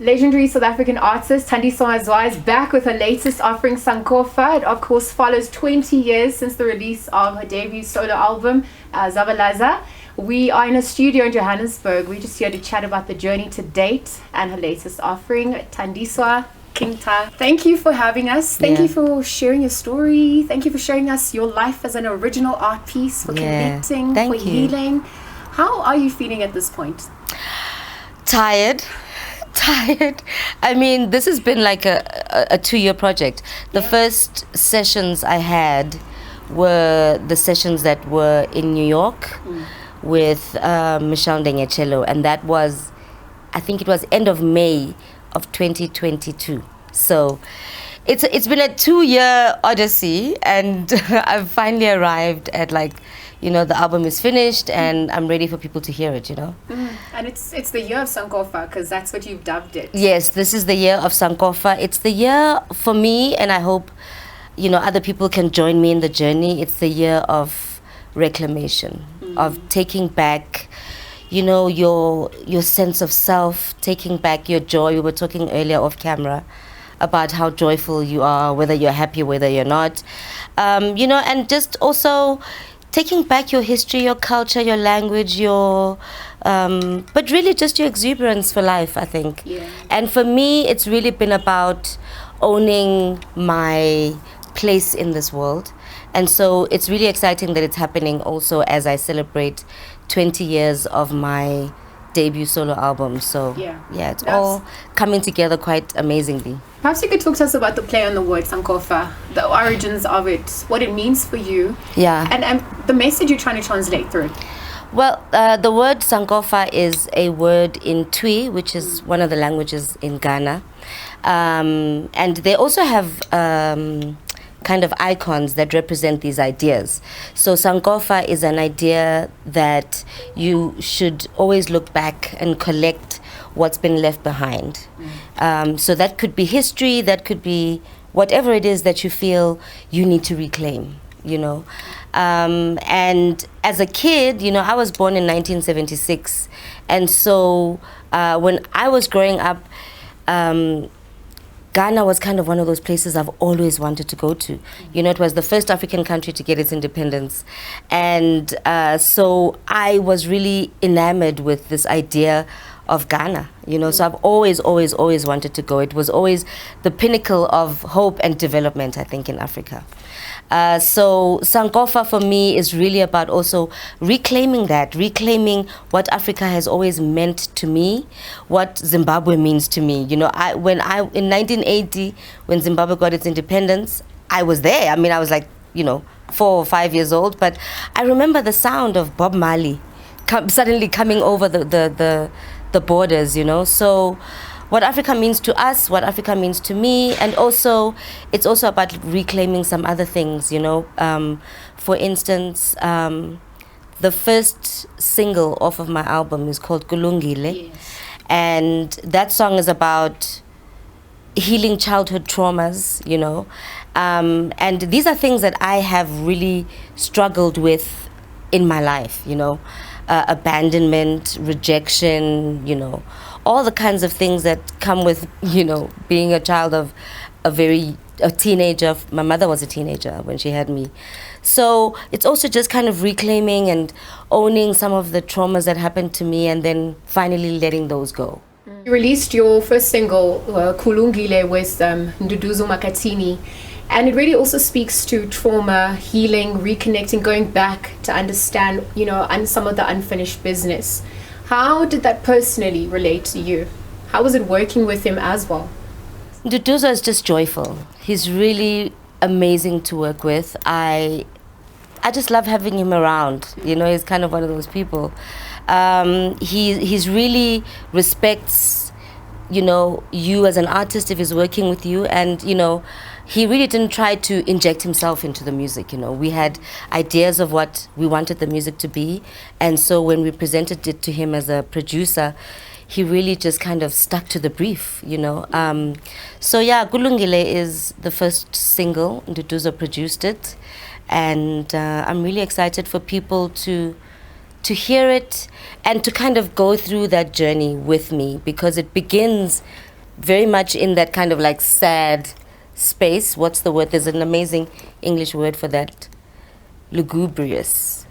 Legendary South African artist Thandiswa Mazwai is back with her latest offering, Sankofa. It of course follows 20 years since the release of her debut solo album, Zabalaza. We are in a studio in Johannesburg. We're just here to chat about the journey to date and her latest offering, Thandiswa. King Ta, thank you for having us. Thank you for sharing your story. Thank you for showing us your life as an original art piece, for connecting, for healing. How are you feeling at this point? Tired. I mean, this has been like a 2-year project. The first sessions I had were the sessions that were in New York with Michelle Ndengechelo, and that was, I think it was end of May of 2022. So it's been a 2-year odyssey, and I've finally arrived at, like, you know, the album is finished and I'm ready for people to hear it, you know. And it's the year of Sankofa, because that's what you've dubbed it. Yes, this is the year of Sankofa. It's the year for me, and I hope, you know, other people can join me in the journey. It's the year of reclamation, of taking back, you know, your sense of self, taking back your joy. We were talking earlier off camera about how joyful you are, whether you're happy, whether you're not, you know, and just also taking back your history, your culture, your language, your but really just your exuberance for life, I think. And for me, it's really been about owning my place in this world. And so it's really exciting that it's happening also as I celebrate 20 years of my debut solo album. So it's all coming together quite amazingly. Perhaps you could talk to us about the play on the word Sankofa, the origins of it, what it means for you, and the message you're trying to translate through it. Well, the word Sankofa is a word in Twi, which is one of the languages in Ghana, and they also have kind of icons that represent these ideas. So Sankofa is an idea that you should always look back and collect what's been left behind. So that could be history, that could be whatever it is that you feel you need to reclaim, you know. And as a kid, you know, I was born in 1976. And so when I was growing up, Ghana was kind of one of those places I've always wanted to go to. You know, it was the first African country to get its independence. And so I was really enamored with this idea of Ghana, you know, so I've always wanted to go. It was always the pinnacle of hope and development, I think, in Africa. So Sankofa for me is really about also reclaiming what Africa has always meant to me, what Zimbabwe means to me. You know, in 1980, when Zimbabwe got its independence, I was there. I mean, I was like, you know, 4 or 5 years old, but I remember the sound of Bob Marley suddenly coming over the borders, you know. So what Africa means to us, what Africa means to me, and also it's also about reclaiming some other things, you know. For instance, the first single off of my album is called Kulungile, and that song is about healing childhood traumas, you know. And these are things that I have really struggled with in my life, you know. Abandonment, rejection, you know, all the kinds of things that come with, you know, being a child of a teenager. My mother was a teenager when she had me. So it's also just kind of reclaiming and owning some of the traumas that happened to me and then finally letting those go. You released your first single, Kulungile, with Nduduzo Makatini. And it really also speaks to trauma, healing, reconnecting, going back to understand, you know, and some of the unfinished business. How did that personally relate to you? How was it working with him as well? Nduduzo is just joyful. He's really amazing to work with. I just love having him around. You know, he's kind of one of those people. He's really respects, you know, you as an artist if he's working with you, and, you know, he really didn't try to inject himself into the music, you know. We had ideas of what we wanted the music to be, and so when we presented it to him as a producer, he really just kind of stuck to the brief, you know. So yeah, Kulungile is the first single. Nduduzo produced it, and I'm really excited for people to to hear it and to kind of go through that journey with me, because it begins very much in that kind of like sad space. What's the word? There's an amazing English word for that. Lugubrious.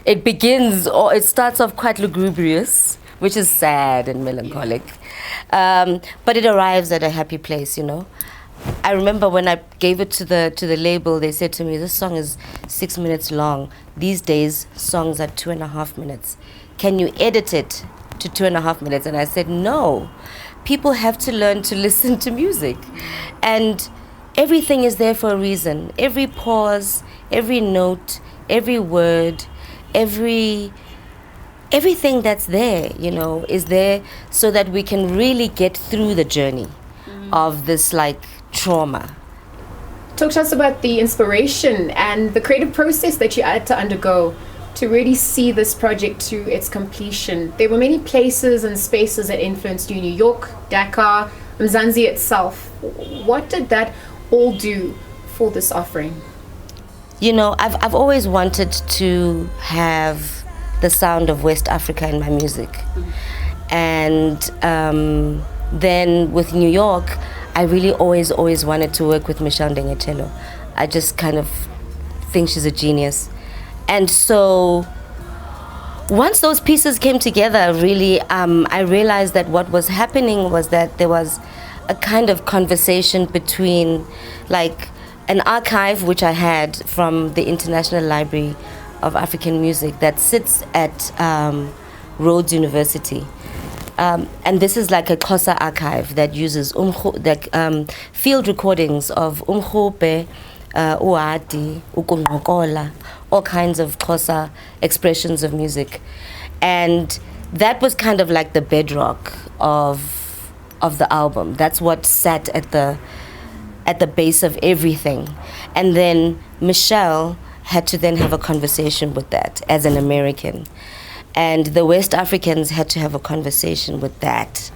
It begins, or it starts off quite lugubrious, which is sad and melancholic. But it arrives at a happy place, you know. I remember when I gave it to the label, they said to me, this song is 6 minutes long. These days, songs are 2.5 minutes. Can you edit it to 2.5 minutes? And I said, no. People have to learn to listen to music. And everything is there for a reason. Every pause, every note, every word, everything that's there, you know, is there so that we can really get through the journey of this like trauma. Talk to us about the inspiration and the creative process that you had to undergo to really see this project to its completion. There were many places and spaces that influenced you: New York, Dakar, Mzansi itself. What did that all do for this offering? You know, I've always wanted to have the sound of West Africa in my music. And then with New York, I really always wanted to work with Michelle Ndengetelo. I just kind of think she's a genius. And so once those pieces came together, really, I realized that what was happening was that there was a kind of conversation between like an archive which I had from the International Library of African Music that sits at Rhodes University. And this is like a Xhosa archive that uses field recordings of umkhube, uadi, ukungokola, all kinds of Xhosa expressions of music. And that was kind of like the bedrock of the album. That's what sat at the base of everything. And then Michelle had to then have a conversation with that as an American. And the West Africans had to have a conversation with that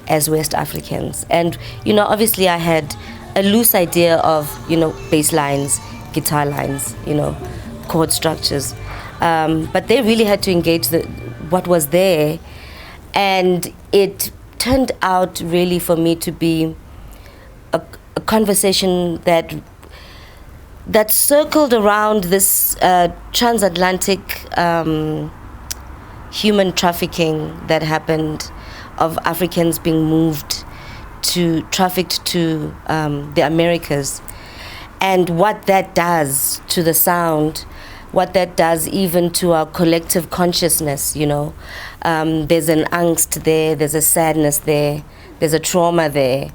as West Africans. And, you know, obviously I had a loose idea of, you know, bass lines, guitar lines, you know, chord structures. But they really had to engage what was there. And it turned out really for me to be a conversation that circled around this transatlantic human trafficking that happened, of Africans being trafficked to the Americas, and what that does to the sound, what that does even to our collective consciousness, you know. There's an angst there, there's a sadness there, there's a trauma there.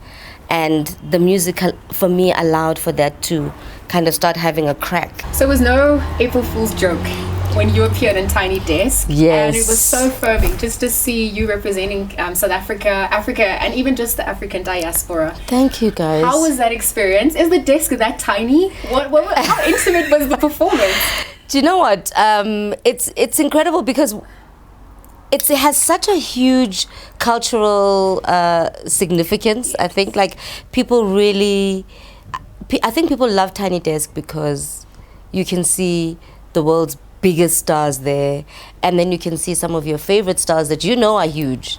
And the music, for me, allowed for that to kind of start having a crack. So it was no April Fool's joke when you appeared in Tiny Desk. Yes. And it was so affirming just to see you representing South Africa, and even just the African diaspora. Thank you, guys. How was that experience? Is the desk that tiny? How intimate was the performance? Do you know what? It's incredible because it has such a huge cultural significance. I think like people love Tiny Desk because you can see the world's biggest stars there, and then you can see some of your favorite stars that you know are huge,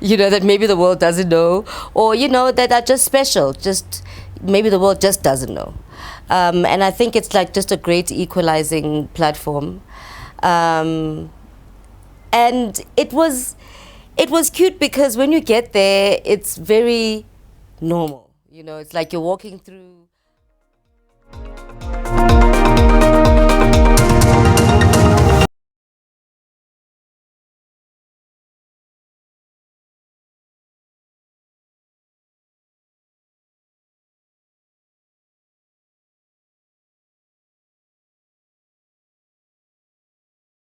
you know, that maybe the world doesn't know, or you know, that are just special, just maybe the world just doesn't know. And I think it's like just a great equalizing platform. And it was cute because when you get there, it's very normal. You know, it's like you're walking through